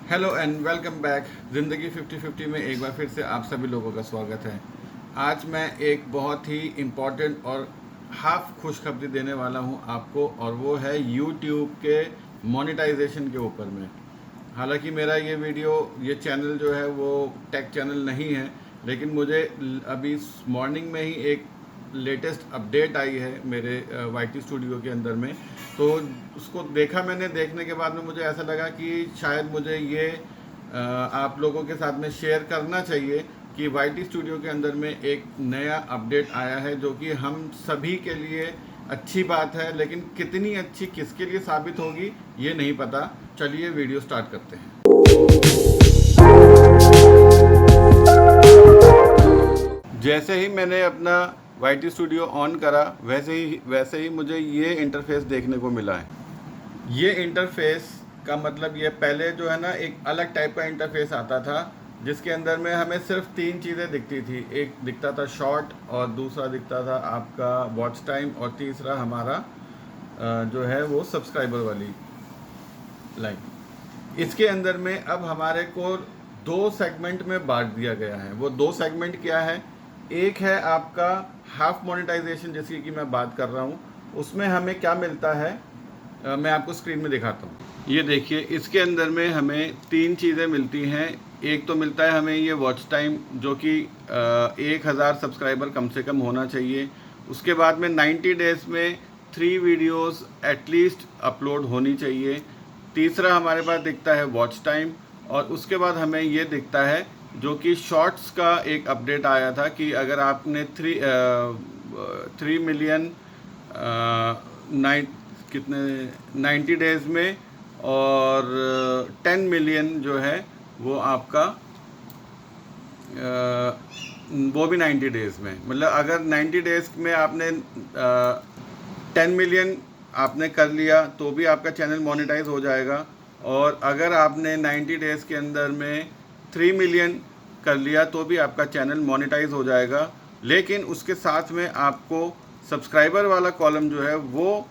Hello and welcome back. ज़िंदगी 50-50 में एक बार फिर से आप सभी लोगों का स्वागत है। आज मैं एक बहुत ही इम्पॉर्टेंट और हाफ खुशखबरी देने वाला हूं आपको, और वो है यूट्यूब के मोनेटाइजेशन के ऊपर में। हालांकि मेरा ये चैनल जो है वो टेक चैनल नहीं है, लेकिन मुझे अभी मॉर्निंग में ही एक लेटेस्ट अपडेट आई है मेरे वाईटी स्टूडियो के अंदर में। तो उसको देखा मैंने। देखने के बाद में मुझे ऐसा लगा कि शायद मुझे ये आप लोगों के साथ में शेयर करना चाहिए कि वाईटी स्टूडियो के अंदर में एक नया अपडेट आया है, जो कि हम सभी के लिए अच्छी बात है, लेकिन कितनी अच्छी किसके लिए साबित होगी ये नहीं पता। चलिए वीडियो स्टार्ट करते हैं। जैसे ही मैंने अपना वाईटी स्टूडियो ऑन करा वैसे ही मुझे ये इंटरफेस देखने को मिला है। ये इंटरफेस का मतलब ये पहले जो है ना एक अलग टाइप का इंटरफेस आता था, जिसके अंदर में हमें सिर्फ तीन चीज़ें दिखती थी। एक दिखता था शॉर्ट, और दूसरा दिखता था आपका वॉच टाइम, और तीसरा हमारा जो है वो सब्सक्राइबर वाली लाइन। इसके अंदर में अब हमारे को दो सेगमेंट में बांट दिया गया है। वो दो सेगमेंट क्या है? एक है आपका हाफ मोनेटाइजेशन, जिसकी कि मैं बात कर रहा हूँ। उसमें हमें क्या मिलता है मैं आपको स्क्रीन में दिखाता हूँ। ये देखिए, इसके अंदर में हमें तीन चीज़ें मिलती हैं। एक तो मिलता है हमें ये वॉच टाइम, जो कि 1000 सब्सक्राइबर कम से कम होना चाहिए। उसके बाद में 90 डेज़ में 3 वीडियोस एटलीस्ट अपलोड होनी चाहिए। तीसरा हमारे पास दिखता है वॉच टाइम, और उसके बाद हमें ये दिखता है जो कि शॉर्ट्स का एक अपडेट आया था कि अगर आपने 3 मिलियन कितने 90 डेज़ में, और 10 मिलियन जो है वो आपका वो भी 90 डेज़ में, मतलब अगर 90 डेज़ में आपने 10 मिलियन आपने कर लिया तो भी आपका चैनल मोनेटाइज हो जाएगा। और अगर आपने 90 डेज़ के अंदर में 3 मिलियन कर लिया तो भी आपका चैनल मोनेटाइज हो जाएगा। लेकिन उसके साथ में आपको सब्सक्राइबर वाला कॉलम जो है वो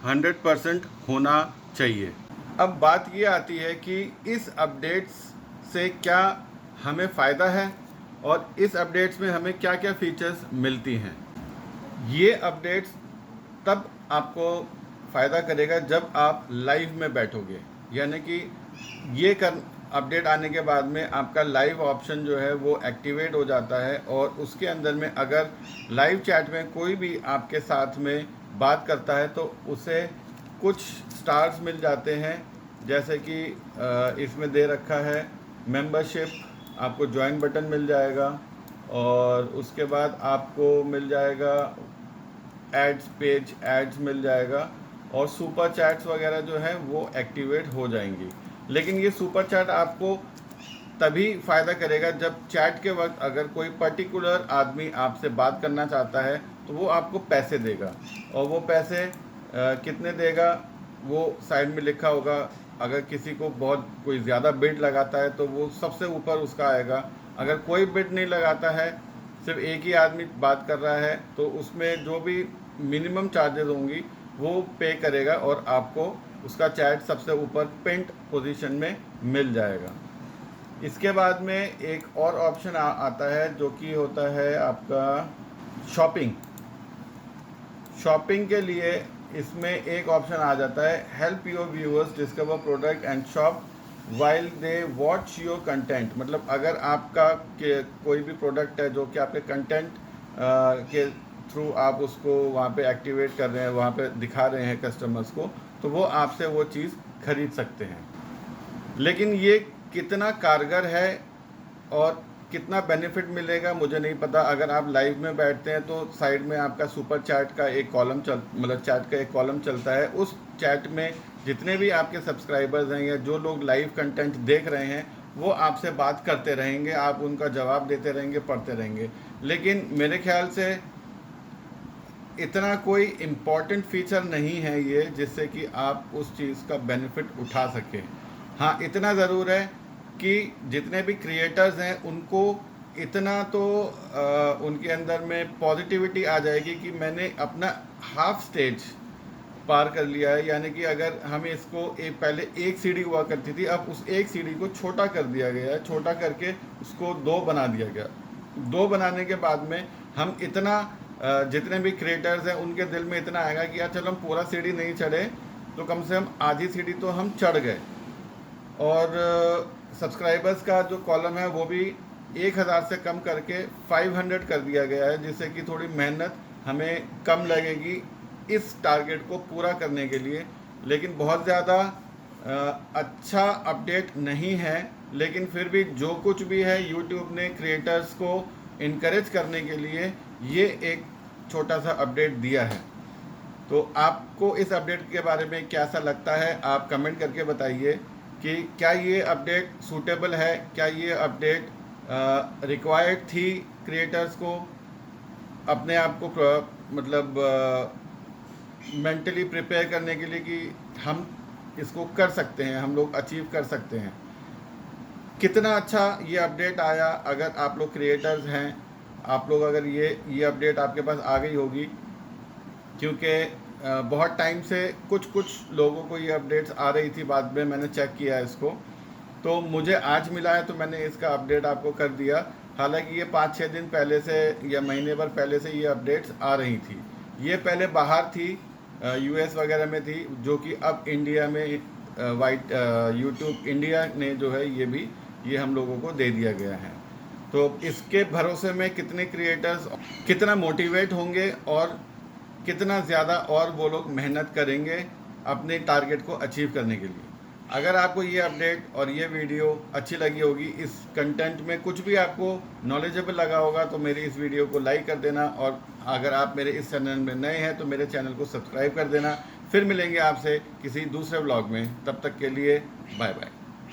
100% होना चाहिए। अब बात ये आती है कि इस अपडेट्स से क्या हमें फ़ायदा है, और इस अपडेट्स में हमें क्या क्या फीचर्स मिलती हैं। ये अपडेट्स तब आपको फ़ायदा करेगा जब आप लाइव में बैठोगे, यानी कि ये कर अपडेट आने के बाद में आपका लाइव ऑप्शन जो है वो एक्टिवेट हो जाता है, और उसके अंदर में अगर लाइव चैट में कोई भी आपके साथ में बात करता है तो उसे कुछ स्टार्स मिल जाते हैं। जैसे कि इसमें दे रखा है मेंबरशिप, आपको ज्वाइन बटन मिल जाएगा, और उसके बाद आपको मिल जाएगा एड्स, पेज एड्स मिल जाएगा, और सुपर चैट्स वगैरह जो है वो एक्टिवेट हो जाएंगी। लेकिन ये सुपर चैट आपको तभी फ़ायदा करेगा जब चैट के वक्त अगर कोई पर्टिकुलर आदमी आपसे बात करना चाहता है तो वो आपको पैसे देगा, और वो पैसे कितने देगा वो साइड में लिखा होगा। अगर किसी को बहुत कोई ज़्यादा बिड लगाता है तो वो सबसे ऊपर उसका आएगा। अगर कोई बिड नहीं लगाता है, सिर्फ एक ही आदमी बात कर रहा है, तो उसमें जो भी मिनिमम चार्जेस होंगी वो पे करेगा, और आपको उसका चैट सबसे ऊपर पिंट पोजीशन में मिल जाएगा। इसके बाद में एक और ऑप्शन आता है जो कि होता है आपका शॉपिंग। शॉपिंग के लिए इसमें एक ऑप्शन आ जाता है, help your viewers discover product and shop while they watch your content. मतलब अगर आपका कोई भी प्रोडक्ट है जो कि आपके कंटेंट के थ्रू आप उसको वहाँ पे एक्टिवेट कर रहे हैं, वहाँ पे दिखा रहे हैं कस्टमर्स को, तो वो आपसे वो चीज़ खरीद सकते हैं। लेकिन ये कितना कारगर है और कितना बेनिफिट मिलेगा मुझे नहीं पता। अगर आप लाइव में बैठते हैं तो साइड में आपका सुपर चैट का एक कॉलम चैट का एक कॉलम चलता है। उस चैट में जितने भी आपके सब्सक्राइबर्स हैं या जो लोग लाइव कंटेंट देख रहे हैं वो आपसे बात करते रहेंगे, आप उनका जवाब देते रहेंगे, पढ़ते रहेंगे। लेकिन मेरे ख्याल से इतना कोई इम्पॉर्टेंट फीचर नहीं है ये जिससे कि आप उस चीज़ का बेनिफिट उठा सकें। हाँ, इतना ज़रूर है कि जितने भी क्रिएटर्स हैं उनको इतना तो उनके अंदर में पॉजिटिविटी आ जाएगी कि मैंने अपना हाफ स्टेज पार कर लिया है। यानी कि अगर हमें इसको पहले एक सीढ़ी हुआ करती थी, अब उस एक सीढ़ी को छोटा कर दिया गया है, छोटा करके उसको 2 बना दिया गया। 2 बनाने के बाद में हम इतना जितने भी क्रिएटर्स हैं उनके दिल में इतना आएगा कि यार चलो हम पूरा सीढ़ी नहीं चढ़े तो कम से कम आधी सीढ़ी तो हम चढ़ गए। और सब्सक्राइबर्स का जो कॉलम है वो भी 1000 से कम करके 500 कर दिया गया है, जिससे कि थोड़ी मेहनत हमें कम लगेगी इस टारगेट को पूरा करने के लिए। लेकिन बहुत ज़्यादा अच्छा अपडेट नहीं है, लेकिन फिर भी जो कुछ भी है यूट्यूब ने क्रिएटर्स को इनकरेज करने के लिए ये एक छोटा सा अपडेट दिया है। तो आपको इस अपडेट के बारे में कैसा लगता है आप कमेंट करके बताइए कि क्या ये अपडेट सूटेबल है, क्या ये अपडेट रिक्वायर्ड थी क्रिएटर्स को अपने आप को मतलब मेंटली प्रिपेयर करने के लिए कि हम इसको कर सकते हैं, हम लोग अचीव कर सकते हैं। कितना अच्छा ये अपडेट आया। अगर आप लोग क्रिएटर्स हैं, आप लोग अगर ये अपडेट आपके पास आ गई होगी, क्योंकि बहुत टाइम से कुछ लोगों को ये अपडेट्स आ रही थी, बाद में मैंने चेक किया इसको, तो मुझे आज मिला है तो मैंने इसका अपडेट आपको कर दिया। हालांकि ये 5-6 दिन पहले से या महीने भर पहले से ये अपडेट्स आ रही थी। ये पहले बाहर थी, यूएस वगैरह में थी, जो कि अब इंडिया में यूट्यूब इंडिया ने जो है ये हम लोगों को दे दिया गया है। तो इसके भरोसे में कितने क्रिएटर्स कितना मोटिवेट होंगे और कितना ज़्यादा और वो लोग मेहनत करेंगे अपने टारगेट को अचीव करने के लिए। अगर आपको ये अपडेट और ये वीडियो अच्छी लगी होगी, इस कंटेंट में कुछ भी आपको नॉलेजेबल लगा होगा, तो मेरी इस वीडियो को लाइक कर देना। और अगर आप मेरे इस चैनल में नए हैं तो मेरे चैनल को सब्सक्राइब कर देना। फिर मिलेंगे आपसे किसी दूसरे व्लॉग में, तब तक के लिए बाय बाय।